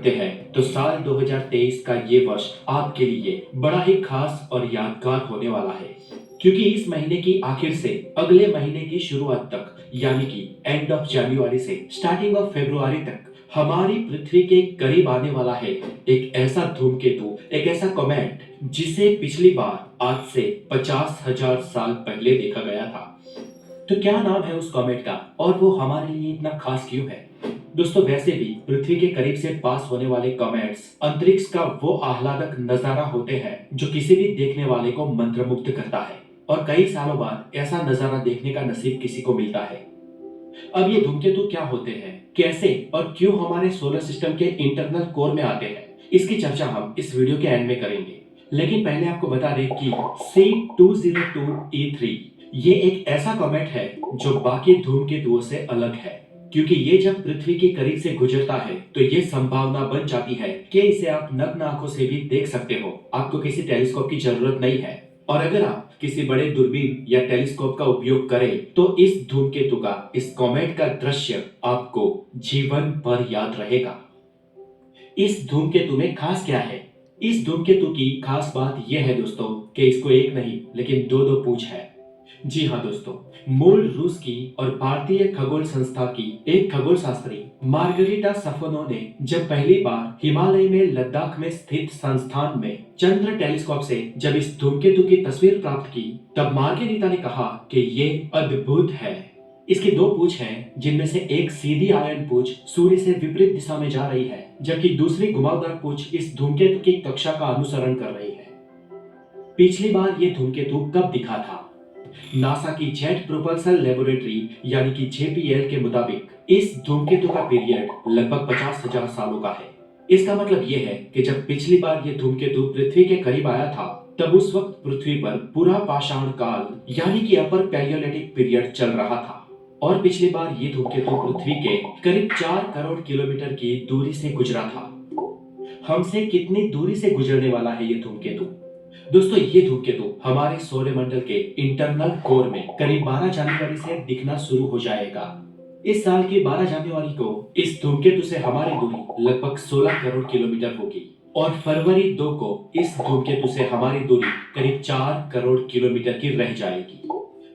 करते हैं तो साल 2023 का ये वर्ष आपके लिए बड़ा ही खास और यादगार होने वाला है, क्योंकि इस महीने की आखिर से अगले महीने की शुरुआत तक, यानी कि एंड ऑफ जनवरी से स्टार्टिंग ऑफ फरवरी तक हमारी पृथ्वी के करीब आने वाला है एक ऐसा धूमकेतु, एक ऐसा कॉमेट जिसे पिछली बार आज से 50,000 साल पहले देखा गया था। तो क्या नाम है उस कॉमेट का और वो हमारे लिए इतना खास क्यों है? दोस्तों, वैसे भी पृथ्वी के करीब से पास होने वाले कॉमेट्स अंतरिक्ष का वो आह्लादक नजारा होते हैं जो किसी भी देखने वाले को मंत्रमुग्ध करता है, और कई सालों बाद ऐसा नजारा देखने का नसीब किसी को मिलता है। अब ये धूमकेतु क्या होते हैं, कैसे और क्यों हमारे सोलर सिस्टम के इंटरनल कोर में आते हैं, इसकी चर्चा हम इस वीडियो के एंड में करेंगे। लेकिन पहले आपको बता दें कि C202E3 ये एक ऐसा कॉमेट है जो बाकी धूमकेतुओं से अलग है, क्योंकि ये जब पृथ्वी के करीब से गुजरता है तो ये संभावना बन जाती है कि इसे आप नग्न आंखों से भी देख सकते हो। आपको किसी टेलीस्कोप की जरूरत नहीं है, और अगर आप किसी बड़े दूरबीन या टेलीस्कोप का उपयोग करें तो इस धूमकेतु का, इस कॉमेट का दृश्य आपको जीवन भर याद रहेगा। इस धूमकेतु में खास क्या है? इस धूमकेतु की खास बात यह है दोस्तों कि इसको एक नहीं लेकिन दो दो पूंछ है। जी हाँ दोस्तों, मूल रूस की और भारतीय खगोल संस्था की एक खगोल शास्त्री मार्गरिटा सफोनो ने जब पहली बार हिमालय में लद्दाख में स्थित संस्थान में चंद्र टेलीस्कोप से जब इस धूमकेतु की तस्वीर प्राप्त की, तब मार्गरिटा ने कहा कि ये अद्भुत है। इसकी दो पूंछ हैं, जिनमें से एक सीधी आयन पूंछ सूर्य से विपरीत दिशा में जा रही है, जबकि दूसरी घुमावदार पूंछ इस धूमकेतु की कक्षा का अनुसरण कर रही है। पिछली बार ये धूमकेतु कब दिखा था? नासा की जेट प्रोपल्सन लेबोरेटरी यानी कि JPL के मुताबिक इस धूमकेतु का पीरियड लगभग 50,000 सालों का है। इसका मतलब यह है कि जब पिछली बार यह धूमकेतु पृथ्वी के करीब आया था, तब उस वक्त पृथ्वी पर पूरा पाषाण काल यानी कि अपर पैलियोलिथिक पीरियड चल रहा था, और पिछली बार ये धूमकेतु पृथ्वी के करीब 4 करोड़ किलोमीटर की दूरी से गुजरा था। हमसे कितनी दूरी से गुजरने वाला है ये धूमकेतु? दोस्तों, ये धूमकेतु हमारे सौरमंडल के इंटरनल कोर में करीब 12 जनवरी से दिखना शुरू हो जाएगा। इस साल की 12 जनवरी को इस धूमकेतु से हमारी दूरी लगभग 16 करोड़ किलोमीटर होगी, और फरवरी 2 को इस धूमकेतु से हमारी दूरी करीब 4 करोड़ किलोमीटर की रह जाएगी।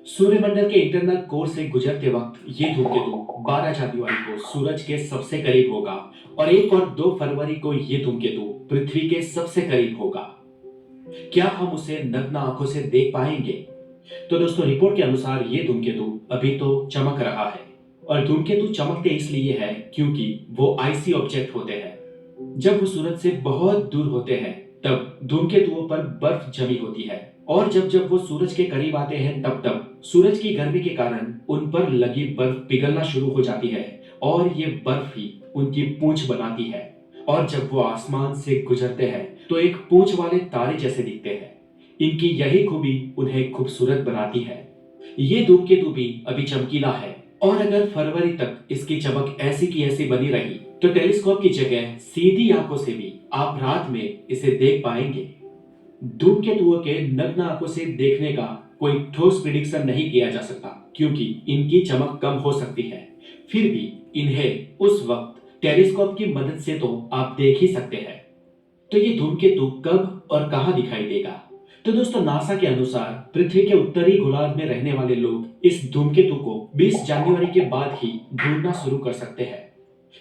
सूर्यमंडल के इंटरनल कोर से गुजरते वक्त ये धूमकेतु 12 जनवरी को सूरज के सबसे करीब होगा, और 1 और 2 फरवरी को ये धूमकेतु पृथ्वी के सबसे करीब होगा। क्या हम उसे नग्न आंखों से देख पाएंगे? तो दोस्तों, रिपोर्ट के अनुसार ये धूमकेतु अभी तो चमक रहा है, और धूमकेतु चमकते इसलिए है क्योंकि वो आइसी ऑब्जेक्ट होते हैं। जब वो सूरज से बहुत दूर होते हैं तब धूमकेतुओं पर बर्फ जमी होती है, और जब जब वो सूरज के करीब आते हैं तब तब सूरज की गर्मी के कारण उन पर लगी बर्फ पिघलना शुरू हो जाती है, और ये बर्फ ही उनकी पूंछ बनाती है। और जब वो आसमान से गुजरते हैं तो एक पूंछ वाले तारे जैसे दिखते हैं। इनकी यही खूबी उन्हें खूबसूरत बनाती है। ये धूमकेतु भी अभी चमकीला है, और अगर फरवरी तक इसकी चमक ऐसी की ऐसी बनी रही तो टेलीस्कोप की जगह सीधी आंखों से भी आप रात में इसे देख पाएंगे। धूमकेतुओं के नग्न आंखों से देखने का कोई ठोस प्रिडिक्शन नहीं किया जा सकता, क्योंकि इनकी चमक कम हो सकती है। फिर भी इन्हें उस वक्त टेलीस्कोप की मदद से तो आप देख ही सकते हैं। तो ये धूमकेतु कब और कहां दिखाई देगा? तो दोस्तों, नासा के अनुसार पृथ्वी के उत्तरी गोलार्ध में रहने वाले लोग इस धूमकेतु को 20 जनवरी के बाद ही ढूंढना शुरू कर सकते हैं।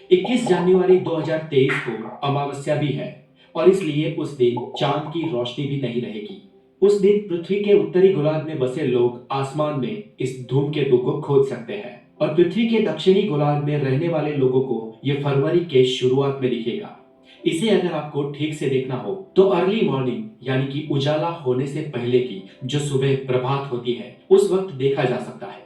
21 जनवरी 2023 को अमावस्या भी है, और इसलिए उस दिन चांद की रोशनी भी नहीं रहेगी। उस दिन पृथ्वी के उत्तरी गोलार्ध में बसे लोग आसमान में इस धूमकेतु को खोज सकते हैं, और पृथ्वी के दक्षिणी गोलार्ध में रहने वाले लोगों को यह फरवरी के शुरुआत में दिखेगा। इसे अगर आपको ठीक से देखना हो तो अर्ली मॉर्निंग यानी कि उजाला होने से पहले की जो सुबह प्रभात होती है, उस वक्त देखा जा सकता है।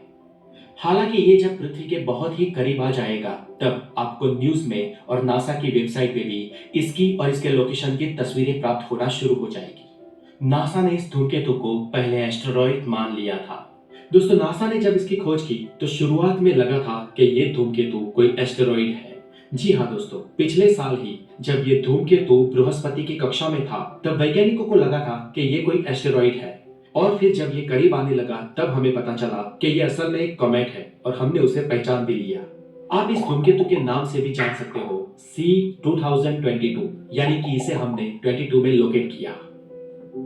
हालांकि ये जब पृथ्वी के बहुत ही करीब आ जाएगा तब आपको न्यूज में और नासा की वेबसाइट पे भी इसकी और इसके लोकेशन की तस्वीरें प्राप्त होना शुरू हो जाएगी। नासा ने इस धूमकेतु को पहले एस्टेरॉइड मान लिया था। दोस्तों, नासा ने जब इसकी खोज की तो शुरुआत में लगा था कि ये धूमकेतु कोई एस्टेरॉइड है। जी हाँ दोस्तों, पिछले साल ही जब ये धूमकेतु बृहस्पति की कक्षा में था तब वैज्ञानिकों को लगा था कि ये कोई एस्टेरॉइड है, और फिर जब ये करीब आने लगा तब हमें पता चला कि ये असल में एक कॉमेट है, और हमने उसे पहचान भी लिया। आप इस धूमकेतु के नाम से भी जान सकते हो C2022, यानी कि इसे हमने 22 में लोकेट किया।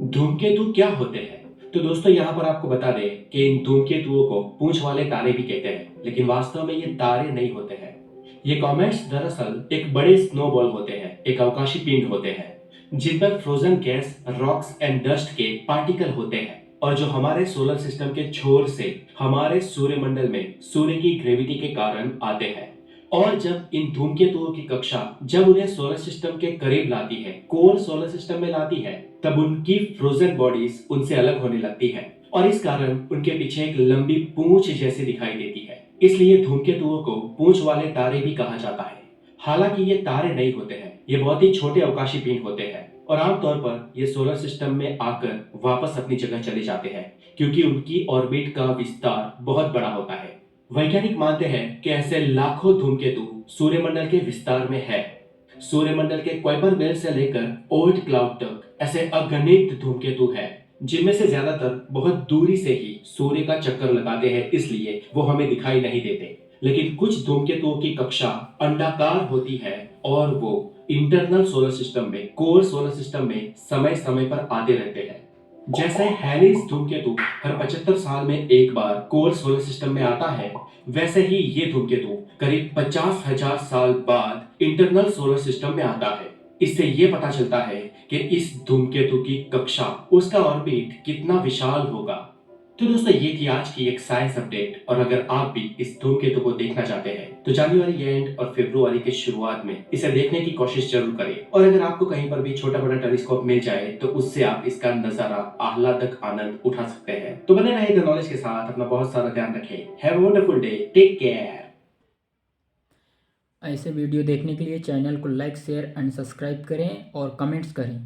धूमकेतु क्या होते हैं? तो दोस्तों यहाँ पर आपको बता दें कि इन धूमकेतुओं को पूंछ वाले तारे भी कहते हैं, लेकिन वास्तव में ये तारे नहीं होते हैं। ये कॉमेट्स दरअसल एक बड़े स्नोबॉल होते हैं, एक अवकाशी पिंड होते हैं जिन पर frozen gas, rocks and dust के पार्टिकल होते हैं और जो हमारे सोलर सिस्टम के छोर से हमारे सूर्यमंडल में सूर्य की ग्रेविटी के कारण आते हैं। और जब इन धूमकेतुओं की कक्षा जब उन्हें सोलर सिस्टम के करीब लाती है, कोर सोलर सिस्टम में लाती है, तब उनकी फ्रोजन बॉडीज उनसे अलग होने लगती है और इस कारण उनके पीछे एक लंबी पूंछ जैसी दिखाई देती है। इसलिए धूमकेतुओं को पूंछ वाले तारे भी कहा जाता है। हालांकि ये तारे नहीं होते हैं, ये बहुत ही छोटे अवकाशी पिंड होते हैं और आमतौर पर ये सोलर सिस्टम में आकर वापस अपनी जगह चले जाते हैं क्योंकि उनकी ऑर्बिट का विस्तार बहुत बड़ा होता है। वैज्ञानिक मानते हैं कि ऐसे लाखों धूमकेतु सूर्यमंडल के विस्तार में है। सूर्यमंडल के कुइपर बेल्ट से लेकर ओर्ट क्लाउड तक ऐसे अगणित धूमकेतु हैं, जिनमें से ज्यादातर बहुत दूरी से ही सूर्य का चक्कर लगाते हैं, इसलिए वो हमें दिखाई नहीं देते। लेकिन कुछ धूमकेतुओं की कक्षा अंडाकार होती है और वो इंटरनल सोलर सिस्टम में, कोर सोलर सिस्टम में समय समय पर आते रहते हैं। जैसे हैलिस धूमकेतु हर 75 साल में एक बार कोर सोलर सिस्टम में आता है, वैसे ही ये धूमकेतु करीब 50,000 साल बाद इंटरनल सोलर सिस्टम में आता है। इससे ये पता चलता है कि इस धूमकेतु की कक्षा, उसका ऑर्बिट कितना विशाल होगा। तो दोस्तों ये थी आज की एक साइंस अपडेट और अगर आप भी इस धूमकेतु को देखना चाहते हैं तो जनवरी एंड और फरवरी के शुरुआत में इसे देखने की कोशिश जरूर करें और अगर आपको कहीं पर भी छोटा बड़ा टेलीस्कोप मिल जाए तो उससे आप इसका नजारा, आह्लादक आनंद उठा सकते हैं। तो बने रहिए द नॉलेज के साथ, अपना बहुत सारा ध्यान रखें। Have a wonderful day, take care. ऐसे वीडियो देखने के लिए चैनल को लाइक, शेयर एंड सब्सक्राइब करें और कमेंट्स करें।